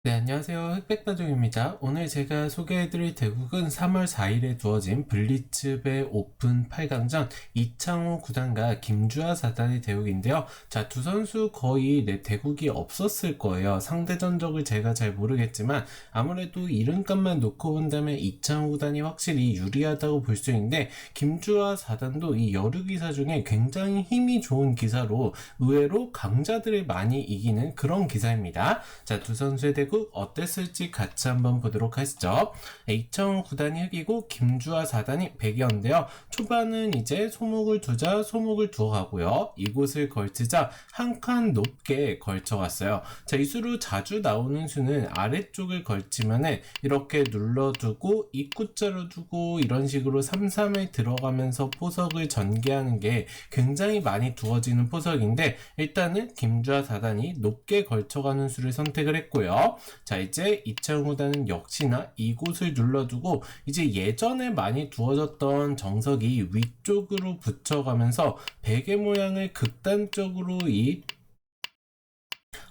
네, 안녕하세요. 흑백다종입니다. 오늘 제가 소개해드릴 대국은 3월 4일에 두어진 블리츠배 오픈 8강전 이창호 구단과 김주하 사단의 대국인데요. 자, 두 선수 거의 대국이 없었을 거예요. 상대 전적을 제가 잘 모르겠지만 아무래도 이름값만 놓고 본다면 이창호 구단이 확실히 유리하다고 볼 수 있는데, 김주하 사단도 이 여류 기사 중에 굉장히 힘이 좋은 기사로 의외로 강자들을 많이 이기는 그런 기사입니다. 자, 두 선수의 대국 어땠을지 같이 한번 보도록 하시죠. 2009단이 흑이고 김주하 4단이 백이었는데요. 초반은 이제 소목을 두자 소목을 두어 가고요. 이곳을 걸치자 한 칸 높게 걸쳐갔어요. 자, 이 수로 자주 나오는 수는 아래쪽을 걸치면은 이렇게 눌러두고 입구자로 두고 이런 식으로 3-3에 들어가면서 포석을 전개하는 게 굉장히 많이 두어지는 포석인데, 일단은 김주하 4단이 높게 걸쳐가는 수를 선택을 했고요. 자, 이제 이창호단은 역시나 이곳을 눌러두고 이제 예전에 많이 두어졌던 정석이 위쪽으로 붙여가면서 베개 모양을 극단적으로 이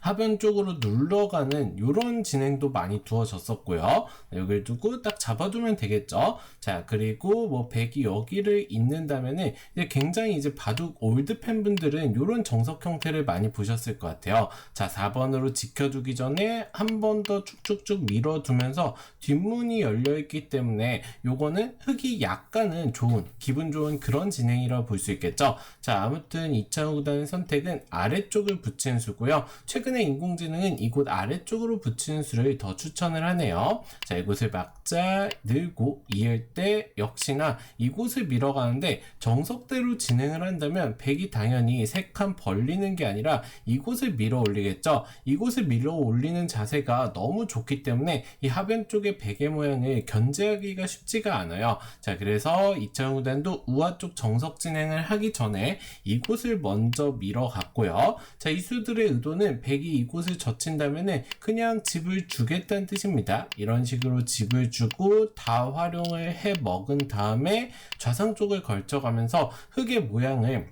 하변 쪽으로 눌러가는 이런 진행도 많이 두어졌었고요. 여기를 두고 딱 잡아두면 되겠죠. 자, 그리고 뭐 백이 여기를 잇는다면은 이제 굉장히 이제 바둑 올드 팬분들은 이런 정석 형태를 많이 보셨을 것 같아요. 자, 4번으로 지켜두기 전에 한 번 더 쭉쭉쭉 밀어두면서 뒷문이 열려있기 때문에 요거는 흙이 약간은 좋은, 기분 좋은 그런 진행이라고 볼 수 있겠죠. 자, 아무튼 이창호 구단의 선택은 아래쪽을 붙이는 수고요. 최근에 인공지능은 이곳 아래쪽으로 붙이는 수를 더 추천을 하네요. 자, 이곳을 막자 늘고 이을 때 역시나 이곳을 밀어가는데, 정석대로 진행을 한다면 백이 당연히 3칸 벌리는 게 아니라 이곳을 밀어 올리겠죠. 이곳을 밀어 올리는 자세가 너무 좋기 때문에 이 하변 쪽의 베개 모양을 견제하기가 쉽지가 않아요. 자, 그래서 이창호 구단도 우아 쪽 정석 진행을 하기 전에 이곳을 먼저 밀어갔고요. 자, 이 수들의 의도는 백이 이곳을 젖힌다면은 그냥 집을 주겠다는 뜻입니다. 이런 식으로 집을 주고 다 활용을 해 먹은 다음에 좌상 쪽을 걸쳐가면서 흙의 모양을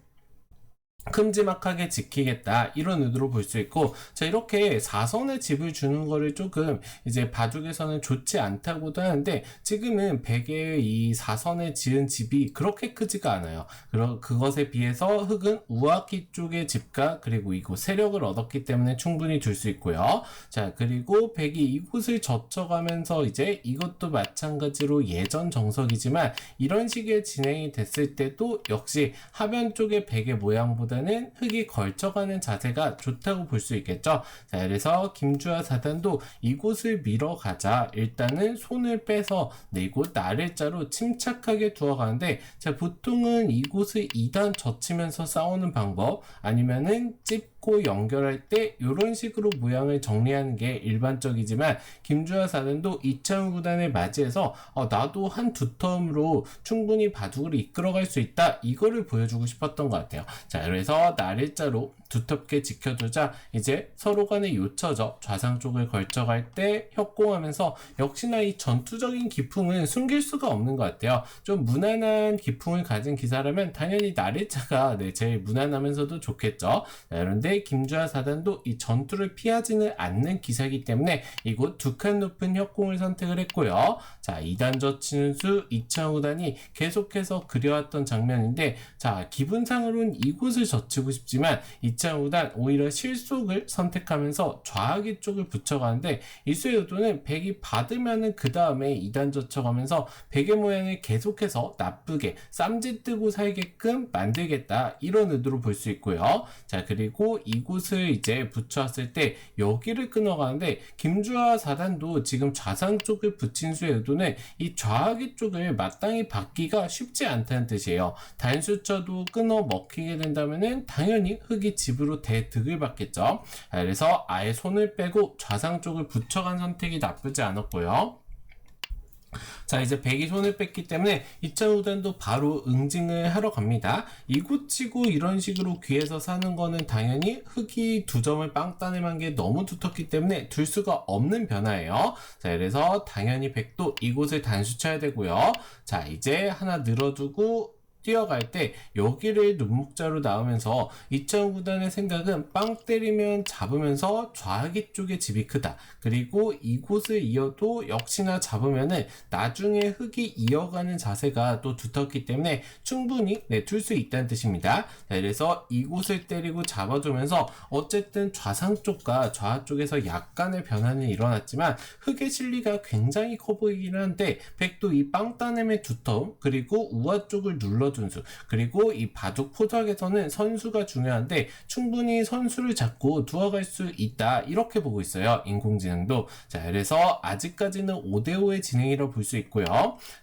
큼지막하게 지키겠다, 이런 의도로 볼 수 있고, 자, 이렇게 4선의 집을 주는 거를 조금 이제 바둑에서는 좋지 않다고도 하는데, 지금은 백의 이 4선에 지은 집이 그렇게 크지가 않아요. 그것에 비해서 흑은 우아키 쪽의 집과 그리고 이곳 세력을 얻었기 때문에 충분히 줄 수 있고요. 자, 그리고 백이 이곳을 젖혀가면서 이제 이것도 마찬가지로 예전 정석이지만 이런 식의 진행이 됐을 때도 역시 하변 쪽의 백의 모양보다 는 흙이 걸쳐가는 자세가 좋다고 볼 수 있겠죠. 자, 그래서 김주하 4단도 이곳을 밀어가자 일단은 손을 빼서 이곳 나를자로 침착하게 두어가는데, 자, 보통은 이곳을 2단 젖히면서 싸우는 방법, 아니면은 찝고 연결할 때 이런 식으로 모양을 정리하는 게 일반적이지만, 김주하 4단도 이창호 구단을 맞이해서 나도 한 두 텀으로 충분히 바둑을 이끌어갈 수 있다, 이거를 보여주고 싶었던 것 같아요. 자, 그래서 날일자로 두텁게 지켜두자 이제 서로 간에 요처져 좌상 쪽을 걸쳐갈 때 협공하면서 역시나 이 전투적인 기풍은 숨길 수가 없는 것 같아요. 좀 무난한 기풍을 가진 기사라면 당연히 날일자가 제일 무난하면서도 좋겠죠. 자, 그런데 김주하 4단도 이 전투를 피하지는 않는 기사이기 때문에 이곳 두 칸 높은 협공을 선택을 했고요. 자, 2단 젖히는 수 이창호 단이 계속해서 그려왔던 장면인데, 자, 기분상으로는 이곳을 젖히고 싶지만 이창호 단 오히려 실속을 선택하면서 좌하기 쪽을 붙여가는데, 이 수의 의도는 백이 받으면은 그 다음에 2단 젖혀가면서 백의 모양을 계속해서 나쁘게 쌈짓 뜨고 살게끔 만들겠다, 이런 의도로 볼 수 있고요. 자, 그리고 이곳을 이제 붙여왔을 때 여기를 끊어가는데, 김주하 4단도 지금 좌상 쪽을 붙인 수의 의도는 이 좌하기 쪽을 마땅히 받기가 쉽지 않다는 뜻이에요. 단수쳐도 끊어 먹히게 된다면은 당연히 흙이 집으로 대득을 받겠죠. 그래서 아예 손을 빼고 좌상 쪽을 붙여간 선택이 나쁘지 않았고요. 자, 이제 백이 손을 뺐기 때문에 이창호 구단도 바로 응징을 하러 갑니다. 이곳치고 이런 식으로 귀에서 사는 거는 당연히 흙이 두 점을 빵 따내만 게 너무 두텁기 때문에 둘 수가 없는 변화예요. 자, 그래서 당연히 백도 이곳을 단수 쳐야 되고요. 자, 이제 하나 늘어두고 뛰어갈 때 여기를 눈목자로 나오면서 이창호 구단의 생각은 빵 때리면 잡으면서 좌하기 쪽에 집이 크다. 그리고 이곳을 이어도 역시나 잡으면은 나중에 흙이 이어가는 자세가 또 두텁기 때문에 충분히 둘 수 있다는 뜻입니다. 그래서 이곳을 때리고 잡아주면서 어쨌든 좌상 쪽과 좌하 쪽에서 약간의 변화는 일어났지만 흙의 실리가 굉장히 커 보이긴 한데 백도 이 빵 따냄의 두터움 그리고 우하 쪽을 눌러준 수 그리고 이 바둑 포석에서는 선수가 중요한데 충분히 선수를 잡고 두어갈 수 있다 이렇게 보고 있어요. 인공지능도. 자, 그래서 아직까지는 5대5의 진행이라고 볼 수 있고요.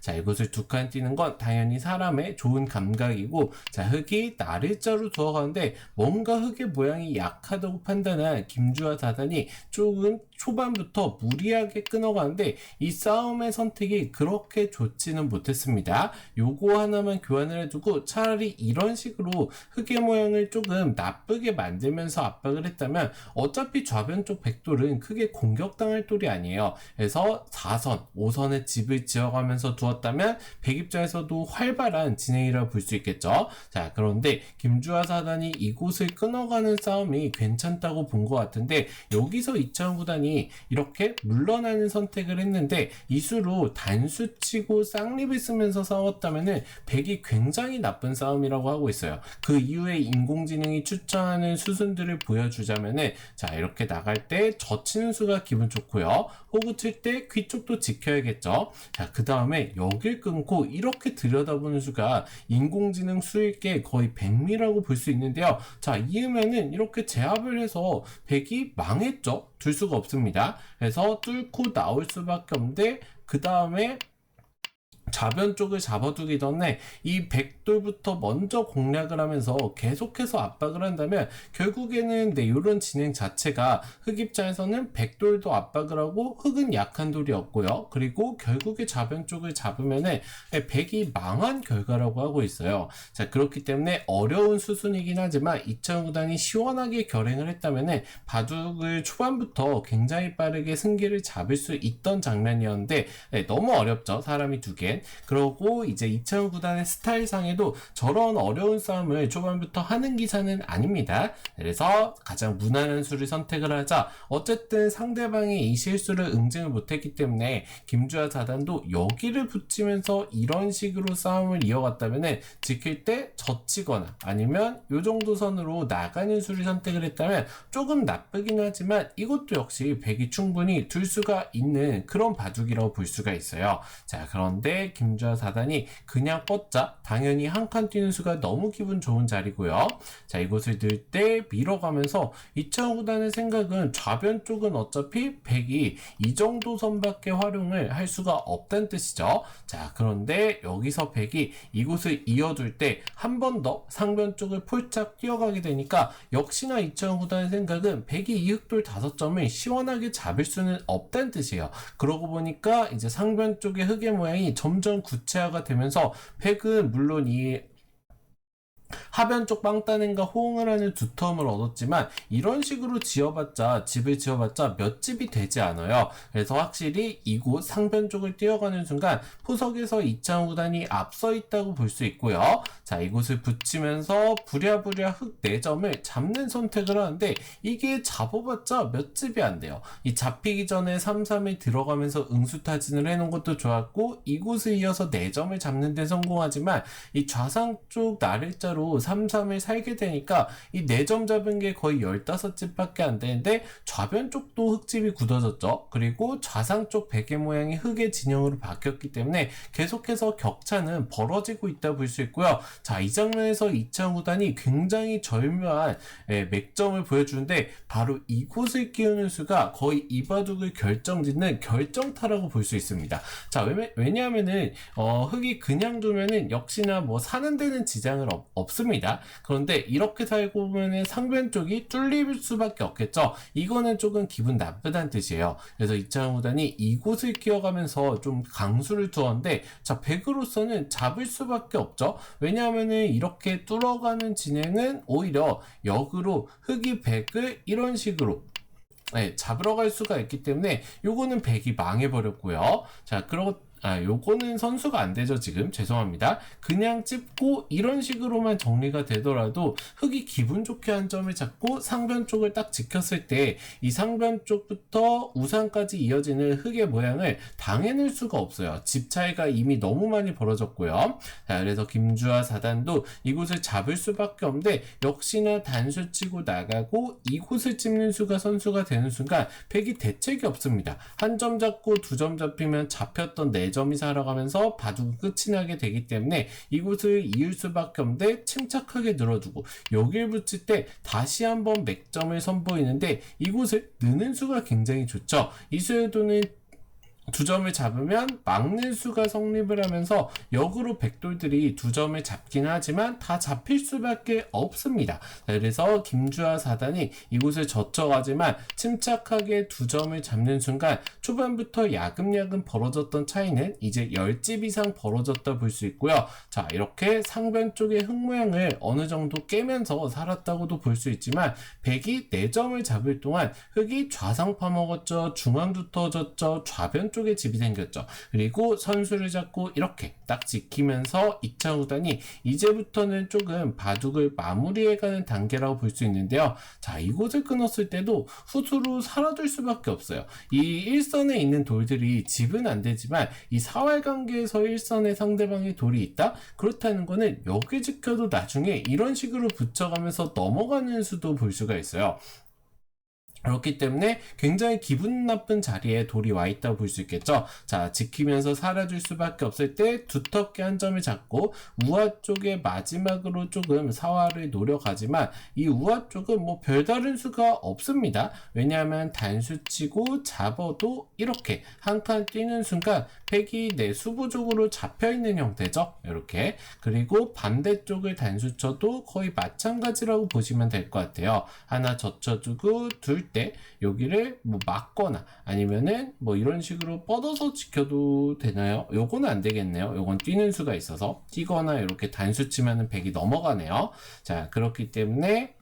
자, 이곳을 두 칸 뛰는 건 당연히 사람의 좋은 감각이고, 자, 흙이 날일자로 두어가는데 뭔가 흙의 모양이 약하다고 판단한 김주하 사단이 조금 초반부터 무리하게 끊어가는데 이 싸움의 선택이 그렇게 좋지는 못했습니다. 요거 하나만 교환을 해두고 차라리 이런 식으로 흙의 모양을 조금 나쁘게 만들면서 압박을 했다면 어차피 좌변 쪽 백돌은 크게 공격당할 돌이 아니에요. 그래서 4선, 5선의 집을 지어가면서 두었다면 백 입장에서도 활발한 진행이라고 볼 수 있겠죠. 자, 그런데 김주하 사단이 이곳을 끊어가는 싸움이 괜찮다고 본 것 같은데 여기서 이창호 구단이 이렇게 물러나는 선택을 했는데 이수로 단수 치고 쌍립을 쓰면서 싸웠다면은 백이 굉장히 나쁜 싸움이라고 하고 있어요. 그 이후에 인공지능이 추천하는 수순들을 보여주자면은 자, 이렇게 나갈 때 젖히는 수가 기분 좋고요. 호구 칠 때 귀 쪽도 지켜야겠죠. 자, 그 다음에 여길 끊고 이렇게 들여다보는 수가 인공지능 수일 게 거의 100미라고 볼 수 있는데요. 자, 이으면은 이렇게 제압을 해서 백이 망했죠. 둘 수가 없습니다. 그래서 뚫고 나올 수밖에 없는데 그 다음에 좌변 쪽을 잡아두기 전에 이 백돌부터 먼저 공략을 하면서 계속해서 압박을 한다면 결국에는 이런 진행 자체가 흙 입장에서는 백돌도 압박을 하고 흙은 약한 돌이 없고요. 그리고 결국에 좌변 쪽을 잡으면은 백이 망한 결과라고 하고 있어요. 자, 그렇기 때문에 어려운 수순이긴 하지만 이창호 구단이 시원하게 결행을 했다면은 바둑을 초반부터 굉장히 빠르게 승기를 잡을 수 있던 장면이었는데 너무 어렵죠. 사람이 두 개. 그러고 이제 이창호 구단의 스타일상에도 저런 어려운 싸움을 초반부터 하는 기사는 아닙니다. 그래서 가장 무난한 수를 선택을 하자 어쨌든 상대방이 이 실수를 응징을 못했기 때문에 김주하 사단도 여기를 붙이면서 이런 식으로 싸움을 이어갔다면 지킬 때 젖히거나 아니면 요 정도 선으로 나가는 수를 선택을 했다면 조금 나쁘긴 하지만 이것도 역시 백이 충분히 둘 수가 있는 그런 바둑이라고 볼 수가 있어요. 자, 그런데 김주하 사단이 그냥 뻗자 당연히 한 칸 뛰는 수가 너무 기분 좋은 자리고요. 자, 이곳을 들 때 밀어가면서 이창호 구단의 생각은 좌변 쪽은 어차피 백이 이 정도 선밖에 활용을 할 수가 없다는 뜻이죠. 자, 그런데 여기서 백이 이곳을 이어둘 때 한 번 더 상변 쪽을 폴짝 뛰어가게 되니까 역시나 이창호 구단의 생각은 백이 이 흑돌 5점을 시원하게 잡을 수는 없다는 뜻이에요. 그러고 보니까 이제 상변 쪽의 흑의 모양이 점점 구체화가 되면서 백은 물론 이 하변 쪽 빵따낸과 호응을 하는 두텀을 얻었지만 이런 식으로 집을 지어봤자 몇 집이 되지 않아요. 그래서 확실히 이곳 상변 쪽을 뛰어가는 순간 포석에서 이창호 구단이 앞서 있다고 볼 수 있고요. 자, 이곳을 붙이면서 부랴부랴 흙 4점을 잡는 선택을 하는데 이게 잡아봤자 몇 집이 안 돼요. 이 잡히기 전에 3-3을 들어가면서 응수타진을 해놓은 것도 좋았고 이곳을 이어서 4점을 잡는 데 성공하지만 이 좌상 쪽 날일자로 3-3을 살게 되니까 이 4점 잡은 게 거의 15집밖에 안 되는데 좌변 쪽도 흙집이 굳어졌죠. 그리고 좌상 쪽 베개 모양이 흙의 진영으로 바뀌었기 때문에 계속해서 격차는 벌어지고 있다 볼 수 있고요. 자, 이 장면에서 이창호 구단이 굉장히 절묘한 맥점을 보여주는데 바로 이곳을 끼우는 수가 거의 이 바둑을 결정짓는 결정타라고 볼 수 있습니다. 자, 왜냐하면은 흙이 그냥 두면은 역시나 뭐 사는 데는 지장은 없습니다. 그런데 이렇게 살고 보면은 상변 쪽이 뚫릴 수밖에 없겠죠. 이거는 조금 기분 나쁘다는 뜻이에요. 그래서 이창호 구단이 이곳을 끼워가면서 좀 강수를 두었는데 자, 백으로서는 잡을 수밖에 없죠. 왜냐하면은 이렇게 뚫어가는 진행은 오히려 역으로 흙이 백을 이런 식으로 잡으러 갈 수가 있기 때문에 요거는 백이 망해버렸고요. 자, 요거는 선수가 안 되죠, 지금. 죄송합니다. 그냥 찝고 이런 식으로만 정리가 되더라도 흙이 기분 좋게 한 점을 잡고 상변 쪽을 딱 지켰을 때 이 상변 쪽부터 우상까지 이어지는 흙의 모양을 당해낼 수가 없어요. 집 차이가 이미 너무 많이 벌어졌고요. 자, 그래서 김주하 4단도 이곳을 잡을 수밖에 없는데 역시나 단수 치고 나가고 이곳을 찝는 수가 선수가 되는 순간 백이 대책이 없습니다. 한 점 잡고 2점 잡히면 잡혔던 4점이 살아가면서 바둑이 끝이 나게 되기 때문에 이곳을 이을 수밖에 없는데 침착하게 늘어두고 여길 붙일 때 다시 한번 맥점을 선보이는데 이곳을 느는 수가 굉장히 좋죠. 이 수에도는 2점을 잡으면 막는 수가 성립을 하면서 역으로 백돌들이 2점을 잡긴 하지만 다 잡힐 수밖에 없습니다. 그래서 김주하 4단이 이곳을 젖혀가지만 침착하게 2점을 잡는 순간 초반부터 야금야금 벌어졌던 차이는 이제 10집 이상 벌어졌다 볼 수 있고요. 자, 이렇게 상변 쪽의 흙 모양을 어느 정도 깨면서 살았다고도 볼 수 있지만 백이 4점을 잡을 동안 흙이 좌상 파먹었죠. 중앙도 터졌죠. 좌변 쪽에 집이 생겼죠. 그리고 선수를 잡고 이렇게 딱 지키면서 2차 후단이 이제부터는 조금 바둑을 마무리해가는 단계라고 볼 수 있는데요. 자, 이곳을 끊었을 때도 후수로 살아둘 수밖에 없어요. 이 일선에 있는 돌들이 집은 안 되지만 이 사활 관계에서 일선에 상대방의 돌이 있다? 그렇다는 거는 여기 지켜도 나중에 이런 식으로 붙여가면서 넘어가는 수도 볼 수가 있어요. 그렇기 때문에 굉장히 기분 나쁜 자리에 돌이 와 있다고 볼 수 있겠죠. 자, 지키면서 살아줄 수밖에 없을 때 두텁게 한 점을 잡고 우하 쪽에 마지막으로 조금 사활을 노려가지만 이 우하 쪽은 뭐 별다른 수가 없습니다. 왜냐하면 단수치고 잡아도 이렇게 한 칸 뛰는 순간 백이 내수부족으로 잡혀있는 형태죠. 이렇게. 그리고 반대쪽을 단수쳐도 거의 마찬가지라고 보시면 될 것 같아요. 하나 젖혀주고 둘 때 여기를 뭐 막거나 아니면은 뭐 이런 식으로 뻗어서 지켜도 되나요? 요거는 안 되겠네요. 요건 뛰는 수가 있어서 뛰거나 이렇게 단수 치면은 백이 넘어가네요. 자, 그렇기 때문에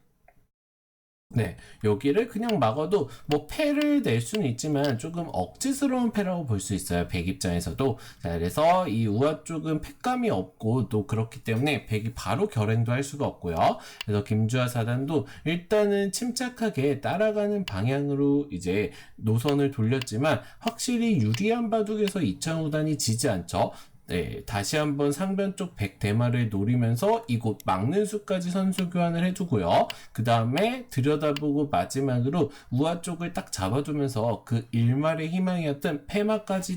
네, 여기를 그냥 막아도 뭐 패를 낼 수는 있지만 조금 억지스러운 패라고 볼 수 있어요. 백 입장에서도. 자, 그래서 이 우하 쪽은 패감이 없고 또 그렇기 때문에 백이 바로 결행도 할 수가 없고요. 그래서 김주하 4단도 일단은 침착하게 따라가는 방향으로 이제 노선을 돌렸지만 확실히 유리한 바둑에서 이창호 단이 지지 않죠. 네, 다시 한번 상변 쪽 백대마를 노리면서 이곳 막는 수까지 선수 교환을 해주고요. 그 다음에 들여다보고 마지막으로 우하 쪽을 딱 잡아두면서 그 일말의 희망이었던 패마까지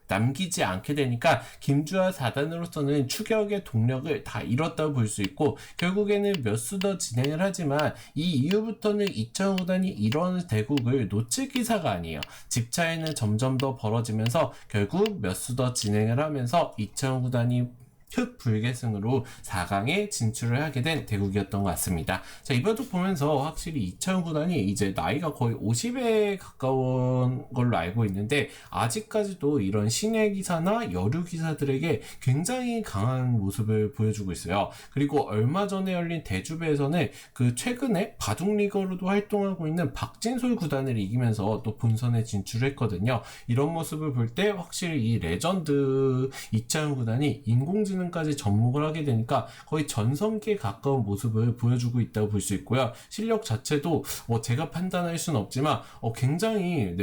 남기지 않게 되니까 김주하 4단으로서는 추격의 동력을 다 잃었다고 볼 수 있고 결국에는 몇 수 더 진행을 하지만 이 이후부터는 이창호 단이 이런 대국을 놓칠 기사가 아니에요. 집 차이는 점점 더 벌어지면서 결국 몇 수 더 진행을 하면서 이창호 단이 흑불계승으로 4강에 진출을 하게 된 대국이었던 것 같습니다. 자, 이 바둑 보면서 확실히 이창호 구단이 이제 나이가 거의 50에 가까운 걸로 알고 있는데 아직까지도 이런 신예 기사나 여류 기사들에게 굉장히 강한 모습을 보여주고 있어요. 그리고 얼마 전에 열린 대주배에서는 그 최근에 바둑 리거로도 활동하고 있는 박진솔 구단을 이기면서 또 본선에 진출했거든요. 이런 모습을 볼 때 확실히 이 레전드 이창호 구단이 인공지능까지 접목을 하게 되니까 거의 전성기에 가까운 모습을 보여주고 있다고 볼 수 있고요. 실력 자체도 제가 판단할 수는 없지만 굉장히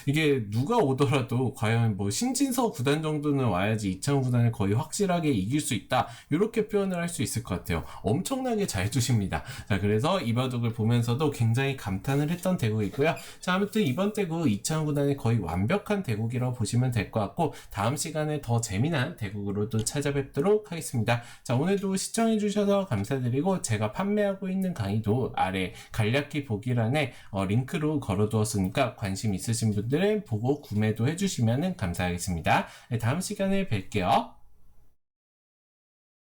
이게 누가 오더라도 과연 신진서 구단 정도는 와야지 이창호 구단을 거의 확실하게 이길 수 있다 이렇게 표현을 할 수 있을 것 같아요. 엄청나게 잘 두십니다. 자, 그래서 이 바둑을 보면서도 굉장히 감탄을 했던 대국이고요. 자, 아무튼 이번 대국 이창호 구단이 거의 완벽한 대국이라고 보시면 될 것 같고 다음 시간에 더 재미난 대국으로 또 찾아뵙도록 하겠습니다. 자, 오늘도 시청해주셔서 감사드리고 제가 판매하고 있는 강의도 아래 간략히 보기란에 링크로 걸어두었으니까 관심 있으신 분들은 보고 구매도 해주시면 감사하겠습니다. 다음 시간에 뵐게요.